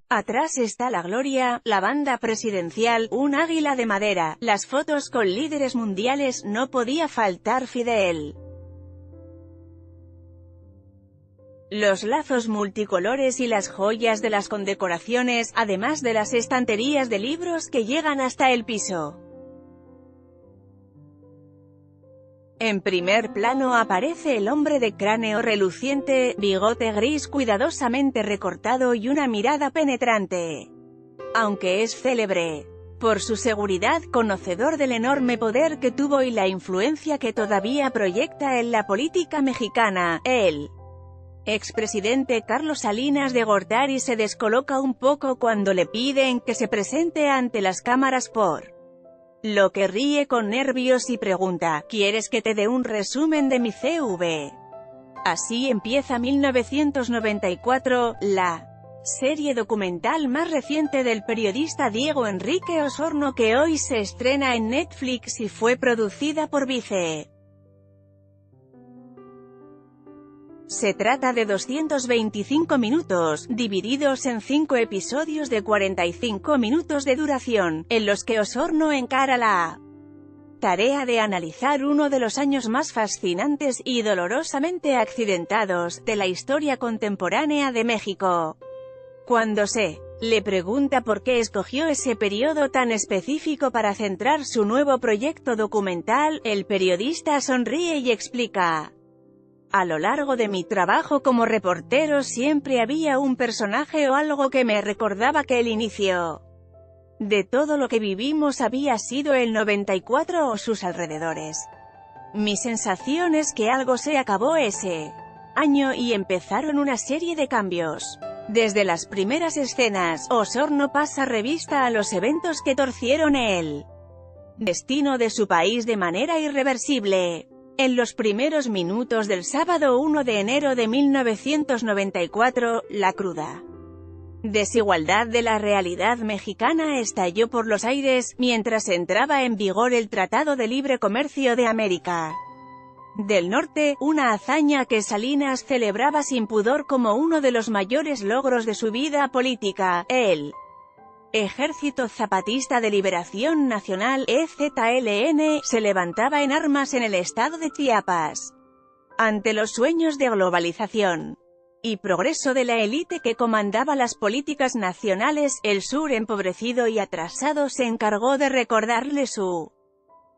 Atrás está la gloria, la banda presidencial, un águila de madera, las fotos con líderes mundiales, no podía faltar Fidel. Los lazos multicolores y las joyas de las condecoraciones, además de las estanterías de libros que llegan hasta el piso. En primer plano aparece el hombre de cráneo reluciente, bigote gris cuidadosamente recortado y una mirada penetrante. Aunque es célebre por su seguridad, conocedor del enorme poder que tuvo y la influencia que todavía proyecta en la política mexicana, el expresidente Carlos Salinas de Gortari se descoloca un poco cuando le piden que se presente ante las cámaras por lo que ríe con nervios y pregunta, ¿quieres que te dé un resumen de mi CV? Así empieza 1994, la serie documental más reciente del periodista Diego Enrique Osorno que hoy se estrena en Netflix y fue producida por Vice. Se trata de 225 minutos, divididos en 5 episodios de 45 minutos de duración, en los que Osorno encara la tarea de analizar uno de los años más fascinantes y dolorosamente accidentados de la historia contemporánea de México. Cuando se le pregunta por qué escogió ese periodo tan específico para centrar su nuevo proyecto documental, el periodista sonríe y explica: a lo largo de mi trabajo como reportero siempre había un personaje o algo que me recordaba que el inicio de todo lo que vivimos había sido el 94 o sus alrededores. Mi sensación es que algo se acabó ese año y empezaron una serie de cambios. Desde las primeras escenas, Osorno pasa revista a los eventos que torcieron el destino de su país de manera irreversible. En los primeros minutos del sábado 1 de enero de 1994, la cruda desigualdad de la realidad mexicana estalló por los aires, mientras entraba en vigor el Tratado de Libre Comercio de América del Norte, una hazaña que Salinas celebraba sin pudor como uno de los mayores logros de su vida política. El Ejército Zapatista de Liberación Nacional, EZLN, se levantaba en armas en el estado de Chiapas. Ante los sueños de globalización y progreso de la élite que comandaba las políticas nacionales, el sur empobrecido y atrasado se encargó de recordarle su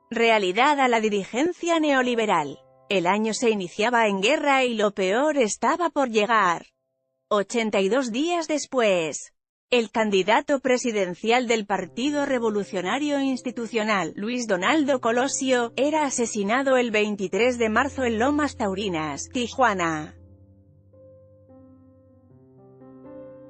realidad a la dirigencia neoliberal. El año se iniciaba en guerra y lo peor estaba por llegar. 82 días después, el candidato presidencial del Partido Revolucionario Institucional, Luis Donaldo Colosio, era asesinado el 23 de marzo en Lomas Taurinas, Tijuana.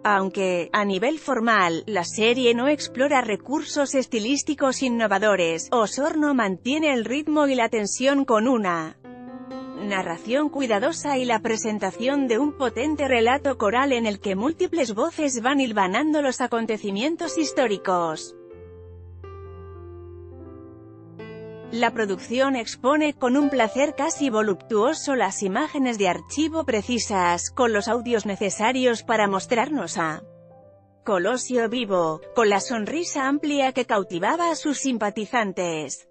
Aunque, a nivel formal, la serie no explora recursos estilísticos innovadores, Osorno mantiene el ritmo y la tensión con una narración cuidadosa y la presentación de un potente relato coral en el que múltiples voces van hilvanando los acontecimientos históricos. La producción expone con un placer casi voluptuoso las imágenes de archivo precisas, con los audios necesarios para mostrarnos a Colosio vivo, con la sonrisa amplia que cautivaba a sus simpatizantes.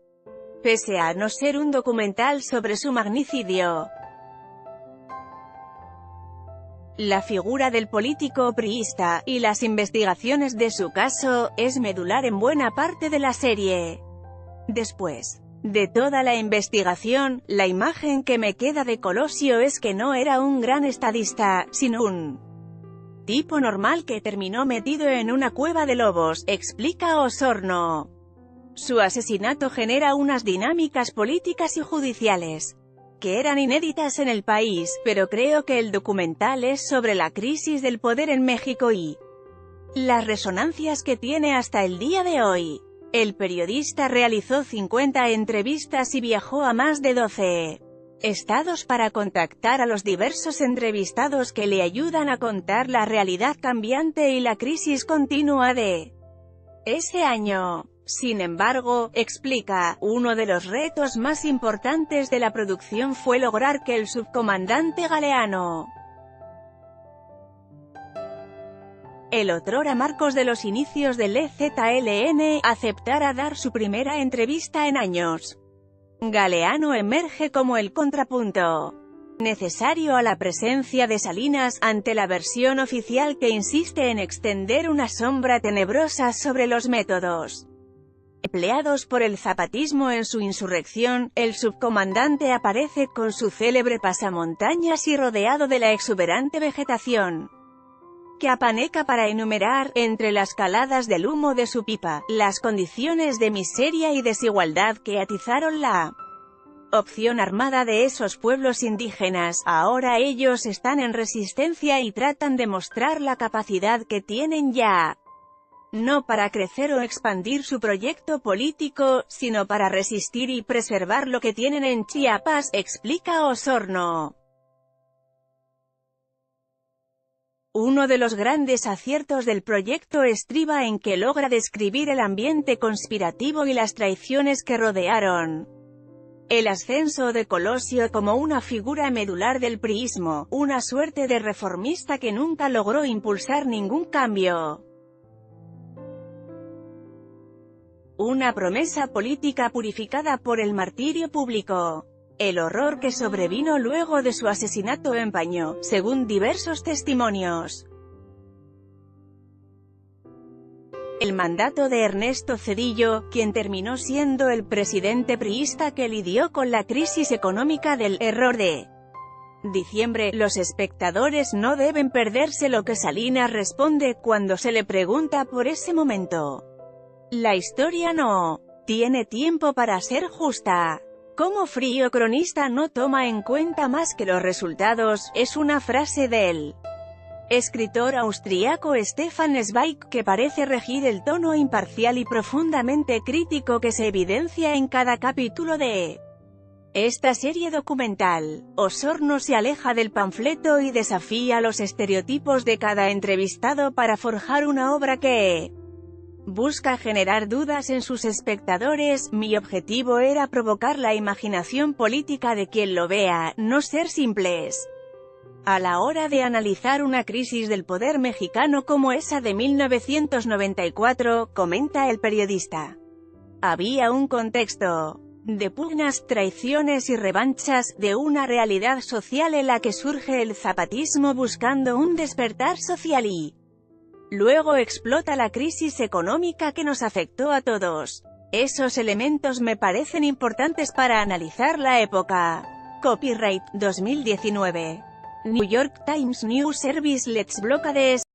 Pese a no ser un documental sobre su magnicidio, la figura del político priista, y las investigaciones de su caso, es medular en buena parte de la serie. Después de toda la investigación, la imagen que me queda de Colosio es que no era un gran estadista, sino un tipo normal que terminó metido en una cueva de lobos, explica Osorno. Su asesinato genera unas dinámicas políticas y judiciales que eran inéditas en el país, pero creo que el documental es sobre la crisis del poder en México y las resonancias que tiene hasta el día de hoy. El periodista realizó 50 entrevistas y viajó a más de 12 estados para contactar a los diversos entrevistados que le ayudan a contar la realidad cambiante y la crisis continua de ese año. Sin embargo, explica, uno de los retos más importantes de la producción fue lograr que el subcomandante Galeano El otrora Marcos de los inicios del EZLN, aceptara dar su primera entrevista en años. Galeano emerge como el contrapunto necesario a la presencia de Salinas, ante la versión oficial que insiste en extender una sombra tenebrosa sobre los métodos empleados por el zapatismo en su insurrección. El subcomandante aparece con su célebre pasamontañas y rodeado de la exuberante vegetación que apaneca para enumerar, entre las caladas del humo de su pipa, las condiciones de miseria y desigualdad que atizaron la opción armada de esos pueblos indígenas. Ahora ellos están en resistencia y tratan de mostrar la capacidad que tienen ya, no para crecer o expandir su proyecto político, sino para resistir y preservar lo que tienen en Chiapas, explica Osorno. Uno de los grandes aciertos del proyecto estriba en que logra describir el ambiente conspirativo y las traiciones que rodearon el ascenso de Colosio como una figura medular del priismo, una suerte de reformista que nunca logró impulsar ningún cambio. Una promesa política purificada por el martirio público. El horror que sobrevino luego de su asesinato empañó, según diversos testimonios, el mandato de Ernesto Zedillo, quien terminó siendo el presidente priista que lidió con la crisis económica del «error de diciembre». Los espectadores no deben perderse lo que Salinas responde cuando se le pregunta por ese momento. La historia no tiene tiempo para ser justa. Como frío cronista no toma en cuenta más que los resultados, es una frase del escritor austriaco Stefan Zweig, que parece regir el tono imparcial y profundamente crítico que se evidencia en cada capítulo de esta serie documental. Osorno se aleja del panfleto y desafía los estereotipos de cada entrevistado para forjar una obra que busca generar dudas en sus espectadores. Mi objetivo era provocar la imaginación política de quien lo vea, no ser simples a la hora de analizar una crisis del poder mexicano como esa de 1994, comenta el periodista. Había un contexto de pugnas, traiciones y revanchas, de una realidad social en la que surge el zapatismo buscando un despertar social y luego explota la crisis económica que nos afectó a todos. Esos elementos me parecen importantes para analizar la época. Copyright 2019. New York Times News Service. Let's Blockades.